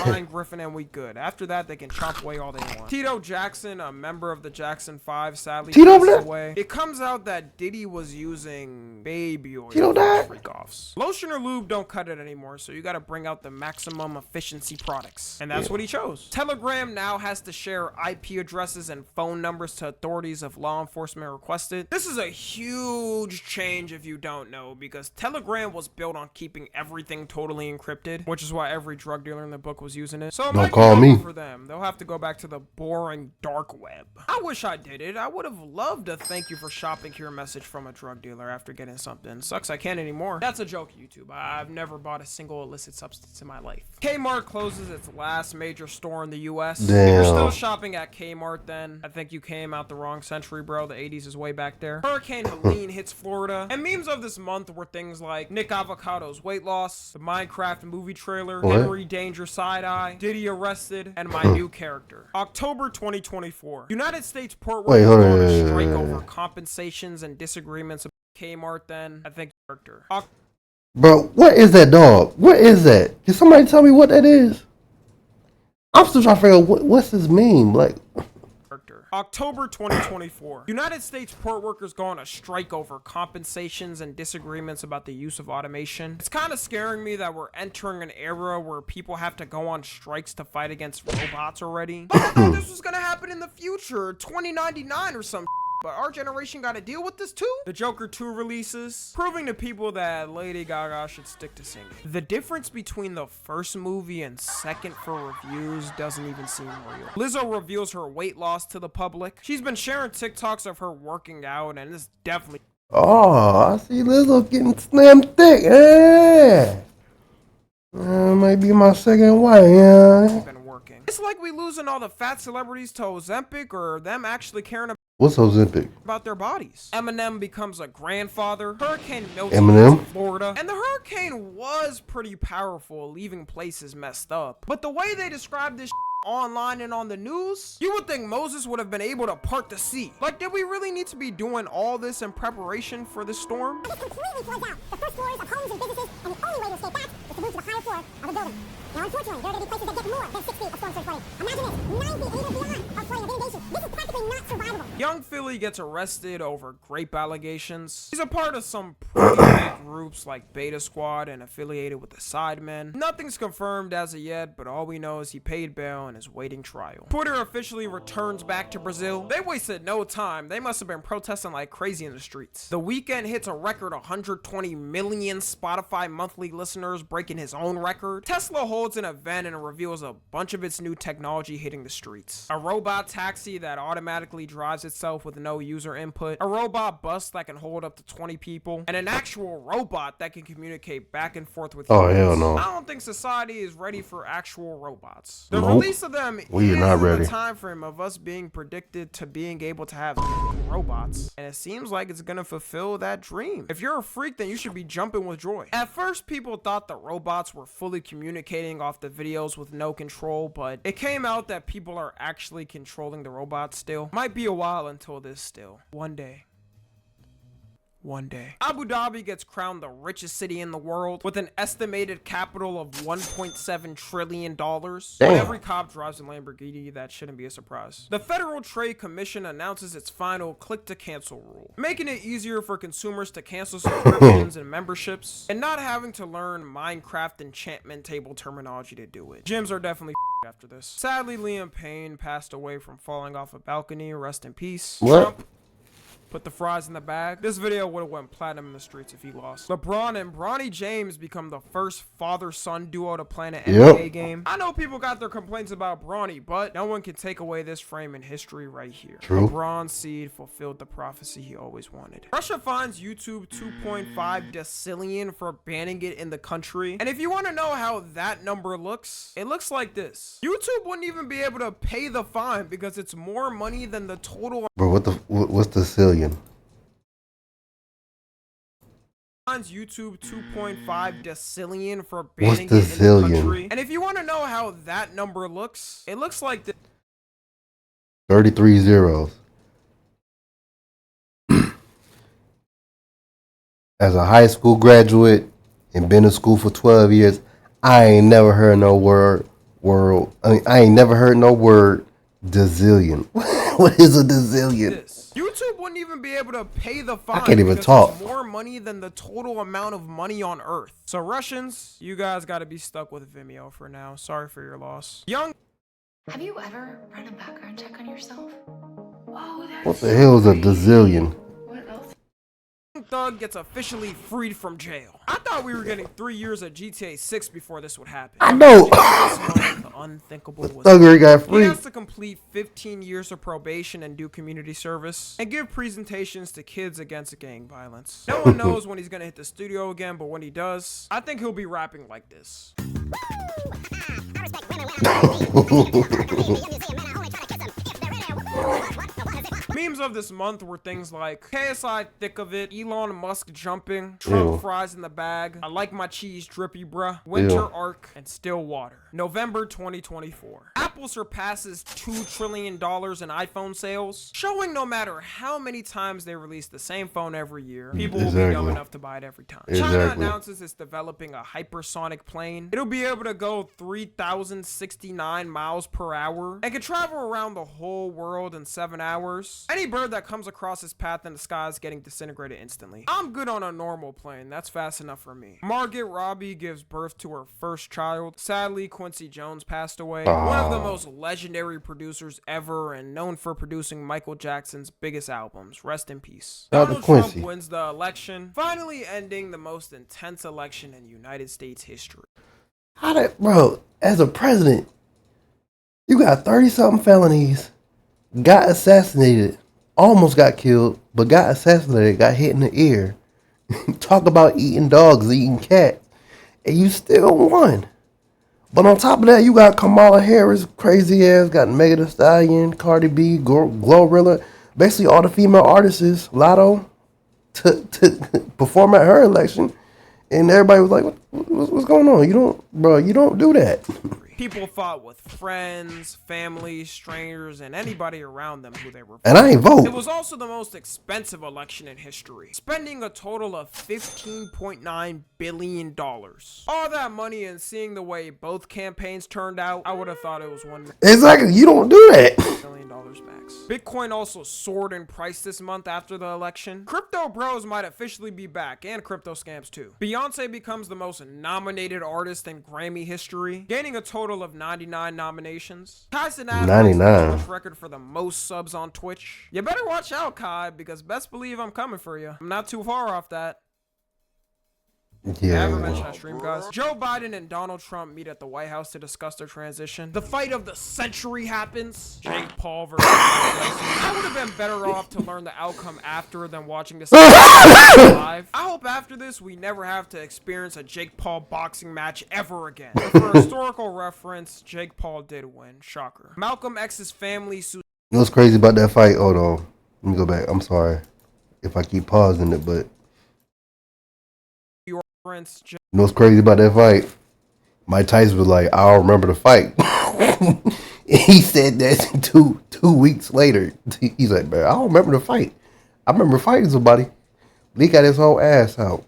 Ryan Griffin and we good. After that, they can chop away all they want. Tito Jackson, a member of the Jackson 5, sadly passed away. It comes out that Diddy was using baby oil for freak-offs. Lotion or lube don't cut it anymore, so you gotta bring out the maximum efficiency products. And that's what he chose. Telegram now has to share IP addresses and phone numbers to authorities if law enforcement requested. This is a huge change if you don't know, because Telegram was built on keeping everything totally encrypted, which is why every drug dealer in the book was using it. So it might be over for them. They'll have to go back to the boring dark web. I wish I did it. I would have loved a thank you for shopping here message from a drug dealer after getting something. Sucks I can't anymore. That's a joke, YouTube. I've never bought a single illicit substance in my life. Kmart closes its last major store in the US. If you're still shopping at Kmart, then I think you came out the wrong century, bro. The 80s is way back there. Hurricane Helene hits Florida. And memes of this month were things like Nick Avocado's weight loss, the Minecraft movie trailer, Henry Danger side-eye, Diddy arrested, and my new character. October 2024. United States port workers going to strike over compensations and disagreements about Kmart, then I think character. Bro, what is that dog? What is that? Can somebody tell me what that is? I'm still trying to figure out what's his meme. Like, October 2024. United States port workers go on a strike over compensations and disagreements about the use of automation. It's kind of scaring me that we're entering an era where people have to go on strikes to fight against robots already. I thought this was gonna happen in the future, 2099 or some. But our generation got to deal with this too. The Joker 2 releases, proving to people that Lady Gaga should stick to singing. The difference between the first movie and second for reviews doesn't even seem real. Lizzo reveals her weight loss to the public. She's been sharing TikToks of her working out, and it's definitely... Oh, I see Lizzo getting slim thick. Yeah. Might be my second wife, yeah. Been working. It's like we losing all the fat celebrities to Ozempic, or them actually caring about... What's Ozempic? About their bodies. Eminem becomes a grandfather. Hurricane Milton in Florida. And the hurricane was pretty powerful, leaving places messed up. But the way they described this online and on the news, you would think Moses would have been able to part the sea. Like, did we really need to be doing all this in preparation for this storm? It completely floods out the first floors of homes and businesses, and the only way to escape that is to move to the higher floor of a building. Now, unfortunately, there are going to be places that get more than 6 feet of storm surge flooding. Imagine this, 9 feet, even beyond of flooding of inundation. This is practically not survivable. Young Philly gets arrested over grape allegations. He's a part of some pretty big groups like Beta Squad and affiliated with the Sidemen. Nothing's confirmed as of yet, but all we know is he paid bail and is waiting trial. Twitter officially returns back to Brazil. They wasted no time. They must have been protesting like crazy in the streets. The Weeknd hits a record 120 million Spotify monthly listeners, breaking his own record. Tesla holds an event and reveals a bunch of its new technology hitting the streets. A robot taxi that automatically drives itself with no user input. A robot bus that can hold up to 20 people. And an actual robot that can communicate back and forth with humans. Oh, hell no. I don't think society is ready for actual robots. The release of them we are not ready. The time frame of us being predicted to being able to have robots, and it seems like it's gonna fulfill that dream. If you're a freak, then you should be jumping with joy. At first, people thought the robots were fully communicating off the videos with no control, but it came out that people are actually controlling the robots still. Might be a while until this still. One day. one day. Abu Dhabi gets crowned the richest city in the world with an estimated capital of $1.7 trillion. When every cop drives a Lamborghini, that shouldn't be a surprise. The Federal Trade Commission announces its final click-to-cancel rule, making it easier for consumers to cancel subscriptions and memberships, and not having to learn Minecraft enchantment table terminology to do it. Gyms are definitely after this. Sadly, Liam Payne passed away from falling off a balcony. Rest in peace. What? Trump put the fries in the bag. This video would have went platinum in the streets if he lost. LeBron and Bronny James become the first father-son duo to play an NBA game. I know people got their complaints about Bronny, but no one can take away this frame in history right here. True. LeBron's seed fulfilled the prophecy he always wanted. Russia fines YouTube 2.5 decillion for banning it in the country. And if you want to know how that number looks, it looks like this. YouTube wouldn't even be able to pay the fine because it's more money than the total. Bro, what's the zillion? YouTube 2.5 decillion for banning the it in zillion? the country. And if you want to know how that number looks, it looks like this. 33 zeros. As a high school graduate and been in school for 12 years, I ain't never heard no word. I ain't never heard no word dezillion. What is a dezillion? YouTube wouldn't even be able to pay the fine. I can't even because talk. it's more money than the total amount of money on Earth. So Russians, you guys got to be stuck with Vimeo for now. Sorry for your loss. Young. Have you ever run a background check on yourself? Oh, that's What the hell is a dezillion? Thug gets officially freed from jail. I thought we were getting 3 years of GTA 6 before this would happen. I know. The unthinkable was Thugger got free. He has to complete 15 years of probation and do community service and give presentations to kids against gang violence. No one knows when he's gonna hit the studio again, but when he does, I think he'll be rapping like this. Memes of this month were things like KSI thick of it, Elon Musk jumping, Trump Ew. fries in the bag, I like my cheese drippy bruh, Winter Ew. Arc, and Still Water. November 2024. Apple surpasses $2 trillion in iPhone sales, showing no matter how many times they release the same phone every year, people will be dumb Exactly. enough to buy it every time. China Exactly. announces it's developing a hypersonic plane. It'll be able to go 3,069 miles per hour and can travel around the whole world in 7 hours. Any bird that comes across its path in the sky is getting disintegrated instantly. I'm good on a normal plane. That's fast enough for me. Margaret Robbie gives birth to her first child. Sadly, Quincy Jones passed away. One of the most legendary producers ever and known for producing Michael Jackson's biggest albums. Rest in peace. Shout out to Donald Trump Quincy. wins the election, finally ending the most intense election in United States history. How that, bro, as a president, you got 30-something felonies, got assassinated, almost got killed, but got assassinated, got hit in the ear. Talk about eating dogs, eating cats, and you still won. But on top of that, you got Kamala Harris, crazy ass, got Megan Thee Stallion, Cardi B, Glorilla, basically all the female artists, Lotto, to perform at her election. And everybody was like, what's going on? You don't do that. People fought with friends, family, strangers, and anybody around them who they were. And I ain't vote. It was also the most expensive election in history, spending a total of $15.9 billion. All that money and seeing the way both campaigns turned out, I would have thought it was $1 Exactly. You don't do that. million max. Bitcoin also soared in price this month after the election. Crypto bros might officially be back, and crypto scams too. Beyonce becomes the most nominated artist in Grammy history, gaining a total of 99 nominations. Tyson Adams 99. Twitch record for the most subs on Twitch. You better watch out, Kai, because best believe I'm coming for you. I'm not too far off that. Yeah. Never mention that stream, guys. Joe Biden and Donald Trump meet at the White House to discuss their transition. The fight of the century happens. Jake Paul versus Mike Tyson. I would have been better off to learn the outcome after than watching this live. I hope after this we never have to experience a Jake Paul boxing match ever again. But for historical reference, Jake Paul did win. Shocker. Malcolm X's family You know what's crazy about that fight? Hold on. Let me go back. I'm sorry if I keep pausing it, but you know what's crazy about that fight? Mike Tyson was like, I don't remember the fight. He said that two weeks later. He's like, man, I don't remember the fight. I remember fighting somebody, Lee got his whole ass out.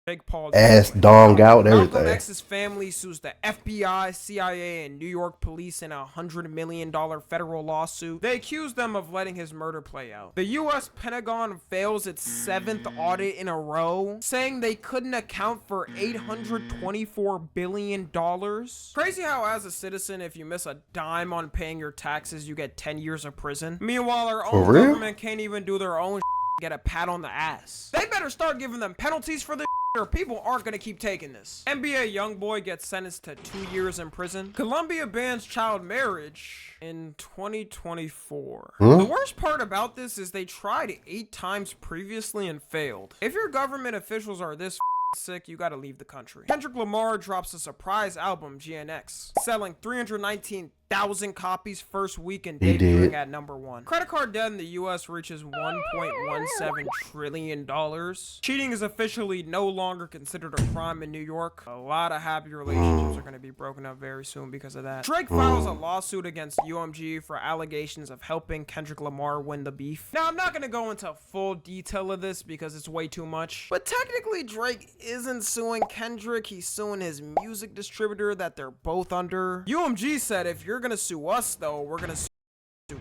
Jake Paul Ass dong out, Malcolm everything. X's family sues the FBI, CIA, and New York police in a $100 million federal lawsuit. They accuse them of letting his murder play out. The U.S. Pentagon fails its 7th audit in a row, saying they couldn't account for $824 billion. Crazy how as a citizen, if you miss a dime on paying your taxes, you get 10 years of prison. Meanwhile, our own For real? government can't even do their own get a pat on the ass. They better start giving them penalties for this or people aren't gonna keep taking this. NBA YoungBoy gets sentenced to 2 years in prison. Colombia bans child marriage in 2024. The worst part about this is they tried 8 times previously and failed. If your government officials are this sick, you gotta leave the country. Kendrick Lamar drops a surprise album, GNX, selling 319,000 copies first week and debuting at #1. Credit card debt in the US reaches $1.17 trillion. Cheating is officially no longer considered a crime in New York. A lot of happy relationships are going to be broken up very soon because of that. Drake files a lawsuit against UMG for allegations of helping Kendrick Lamar win the beef. Now, I'm not going to go into full detail of this because it's way too much, but technically Drake isn't suing Kendrick, he's suing his music distributor that they're both under. UMG said, if you're gonna sue us though, we're gonna sue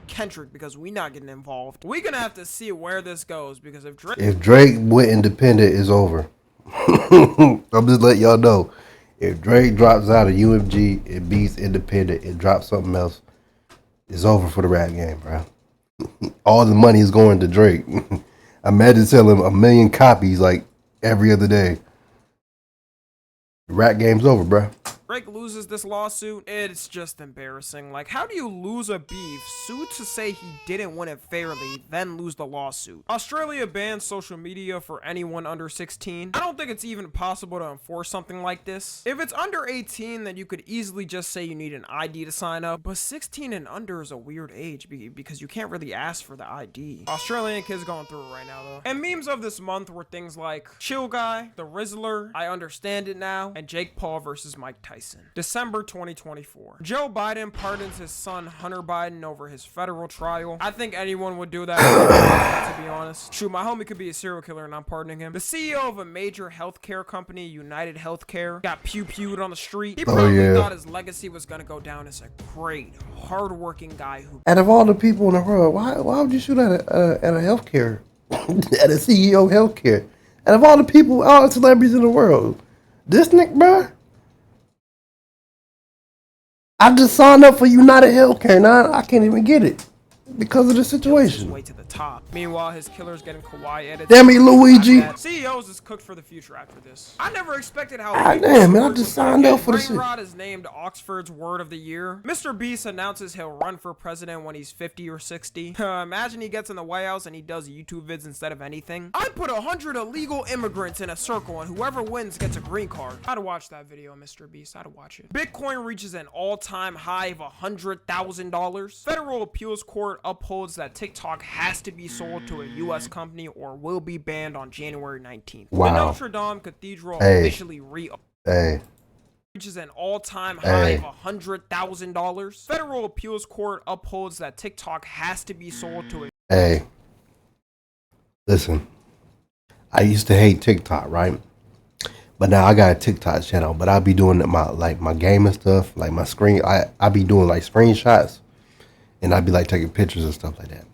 Kendrick because we not getting involved. We're gonna have to see where this goes because if Drake went independent, it's over. I'm just letting y'all know. If Drake drops out of UMG, it beats independent, it drops something else, it's over for the rap game, bro. All the money is going to Drake. Imagine selling 1 million copies like every other day. The rap game's over, bro. Drake loses this lawsuit, it's just embarrassing. Like, how do you lose a beef, sue to say he didn't win it fairly, then lose the lawsuit? Australia bans social media for anyone under 16. I don't think it's even possible to enforce something like this. If it's under 18, then you could easily just say you need an ID to sign up, but 16 and under is a weird age because you can't really ask for the ID. Australian kids going through it right now though. And memes of this month were things like Chill Guy, The Rizzler, I Understand It Now, and Jake Paul versus Mike Tyson. December 2024. Joe Biden pardons his son Hunter Biden over his federal trial. I think anyone would do that, to be honest. Shoot, my homie could be a serial killer and I'm pardoning him. The CEO of a major healthcare company, United Healthcare, got pew-pewed on the street. He probably thought his legacy was gonna go down as a great, hardworking guy who... Out of all the people in the world, why would you shoot at a healthcare, at a CEO of healthcare? Out of all the people, all the celebrities in the world, this Nick, bro. I just signed up for United Healthcare. Now I can't even get it because of the situation. Way to the top. Meanwhile, his killer's getting Kawhi edits. Damn it, Luigi. CEOs is cooked for the future after this. I never expected how. Damn, man, I just signed up for the shit. Brainrot is named Oxford's Word of the Year. Mr. Beast announces he'll run for president when he's 50 or 60. Imagine he gets in the White House and he does YouTube vids instead of anything. I put 100 illegal immigrants in a circle and whoever wins gets a green card. I'd watch that video, Mr. Beast. I'd watch it. Bitcoin reaches an all-time high of $100,000. Federal appeals court upholds that TikTok has to be sold to a U.S. company or will be banned on January 19th. Wow. The Notre Dame Cathedral officially reaches an all-time high of $100,000. Federal appeals court upholds that TikTok has to be sold to a... Listen, I used to hate TikTok, right? But now I got a TikTok channel, but I'll be doing my gaming stuff, like my screen. I be doing like screenshots, and I'd be like taking pictures and stuff like that.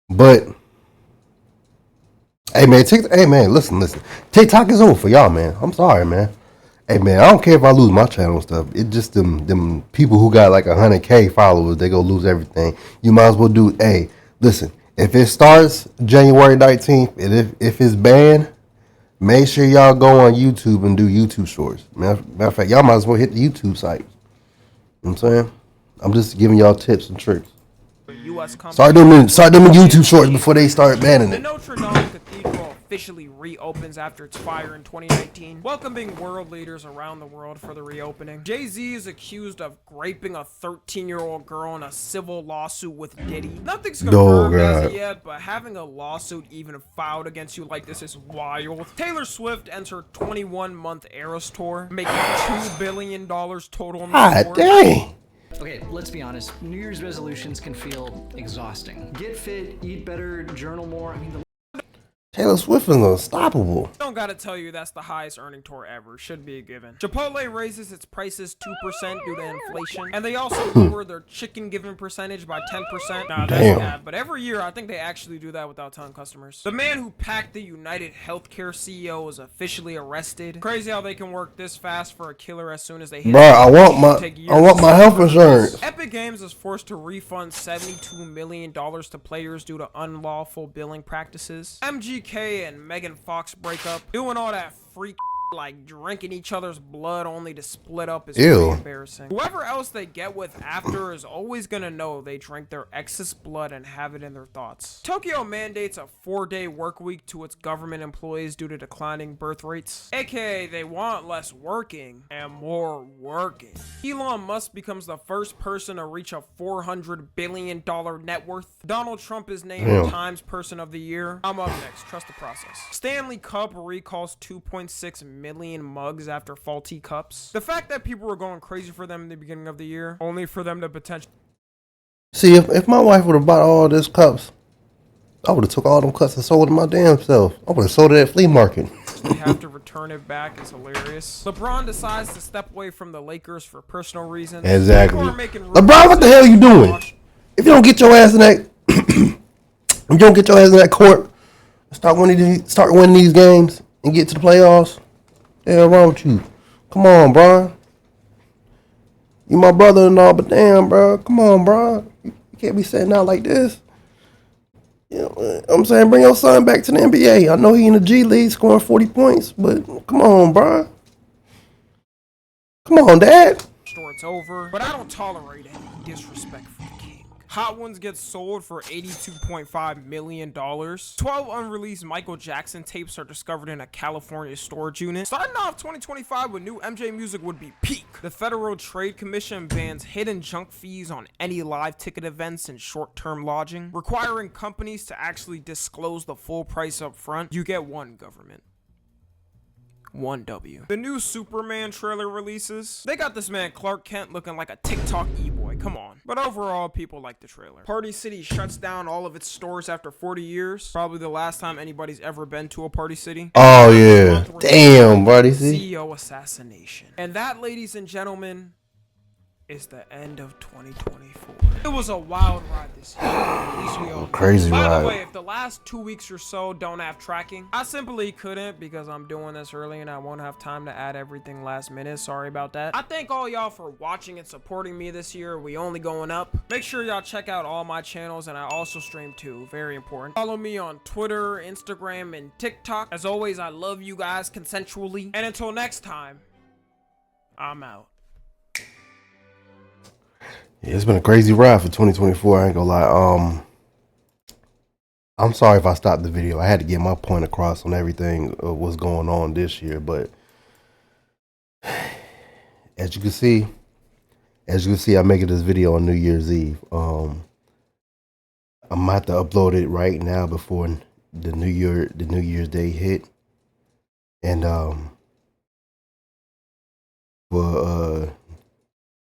But hey man, listen. TikTok is over for y'all, man. I'm sorry, man. Hey man, I don't care if I lose my channel and stuff. It just them people who got like 100K followers, they go lose everything. You might as well do. Hey, listen. If it starts January 19th, and if it's banned, make sure y'all go on YouTube and do YouTube shorts. Matter of fact, y'all might as well hit the YouTube site. You know what I'm saying? I'm just giving y'all tips and tricks. Start them in YouTube shorts before they start banning The it. Notre Dame Cathedral officially reopens after its fire in 2019, welcoming world leaders around the world for the reopening. Jay-Z is accused of raping a 13-year-old girl in a civil lawsuit with Diddy. Nothing's confirmed as of yet, but having a lawsuit even filed against you like this is wild. Taylor Swift ends her 21-month Eras tour, making $2 billion total in the tour. Dang. Okay, let's be honest. New Year's resolutions can feel exhausting. Get fit, eat better, journal more. I mean, Taylor Swift is unstoppable. Don't gotta tell you that's the highest earning tour ever. Should be a given. Chipotle raises its prices 2% due to inflation, and they also lower their chicken giving percentage by 10%. Nah, that's bad. But every year, I think they actually do that without telling customers. The man who packed the United Healthcare CEO was officially arrested. Crazy how they can work this fast for a killer as soon as they hit. Bro, I want my health insurance. Epic Games is forced to refund $72 million to players due to unlawful billing practices. MGK and Megan Fox break up, doing all that freak like drinking each other's blood only to split up is pretty embarrassing. Whoever else they get with after is always gonna know they drank their ex's blood and have it in their thoughts. Tokyo mandates a 4-day work week to its government employees due to declining birth rates, aka they want less working and more working. Elon Musk becomes the first person to reach a $400 billion net worth. Donald Trump is named Times Person of the Year. I'm up next, trust the process. Stanley Cup recalls 2.6 million mugs after faulty cups. The fact that people were going crazy for them in the beginning of the year, only for them to potentially... See, if my wife would have bought all these cups, I would have took all them cups and sold them my damn self. I would have sold it at flea market. They have to return it back. It's hilarious. LeBron decides to step away from the Lakers for personal reasons. Exactly. LeBron, what the hell are you doing? If you don't get your ass in that, if you don't get your ass in that court, start winning these games and get to the playoffs. Hell wrong with you? Come on, bro. You my brother-in-law, but damn, bro. Come on, bro. You can't be sitting out like this. You know what I'm saying? Bring your son back to the NBA. I know he in the G League scoring 40 points, but come on, bro. Come on, Dad. It's over, but I don't tolerate any disrespect for the king. Hot Ones gets sold for $82.5 million. 12 unreleased Michael Jackson tapes are discovered in a California storage unit. Starting off 2025 with new MJ music would be peak. The Federal Trade Commission bans hidden junk fees on any live ticket events and short-term lodging, requiring companies to actually disclose the full price up front. You get one government. One W. The new Superman trailer releases. They got this man Clark Kent looking like a TikTok e-boy, come on. But overall, people like the trailer. Party City shuts down all of its stores after 40 years. Probably the last time anybody's ever been to a Party City. Oh yeah, damn, Party City. CEO assassination. And that, ladies and gentlemen, is the end of 2024. It was a wild ride this year. At least we all know. Crazy ride. By the way, if the last 2 weeks or so don't have tracking, I simply couldn't because I'm doing this early and I won't have time to add everything last minute. Sorry about that. I thank all y'all for watching and supporting me this year. We only going up. Make sure y'all check out all my channels, and I also stream too. Very important. Follow me on Twitter, Instagram, and TikTok. As always, I love you guys consensually. And until next time, I'm out. Yeah, it's been a crazy ride for 2024. I ain't gonna lie. I'm sorry if I stopped the video. I had to get my point across on everything what's going on this year. But as you can see, I'm making this video on New Year's Eve. I'm gonna have to upload it right now before the New Year's Day hit. And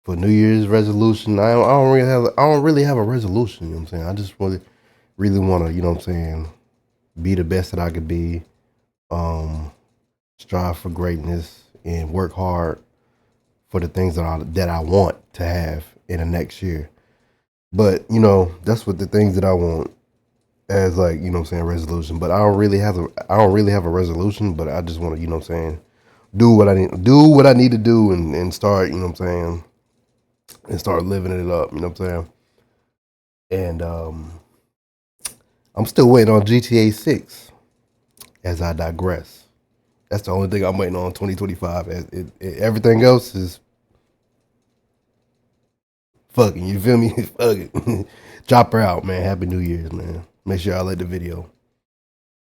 for New Year's resolution, I don't really have a resolution, you know what I'm saying? I just really want to, you know what I'm saying, be the best that I could be, strive for greatness and work hard for the things that I want to have in the next year. But, you know, that's what the things that I want as, like, you know what I'm saying, resolution. But I don't really have a resolution, but I just want to, you know what I'm saying, do what I need to do and start, you know what I'm saying, and start living it up, you know what I'm saying? And I'm still waiting on GTA 6 as I digress. That's the only thing I'm waiting on 2025. Everything else is fucking, you feel me? Fuck it. Drop her out, man. Happy New Year's, man. Make sure y'all like the video.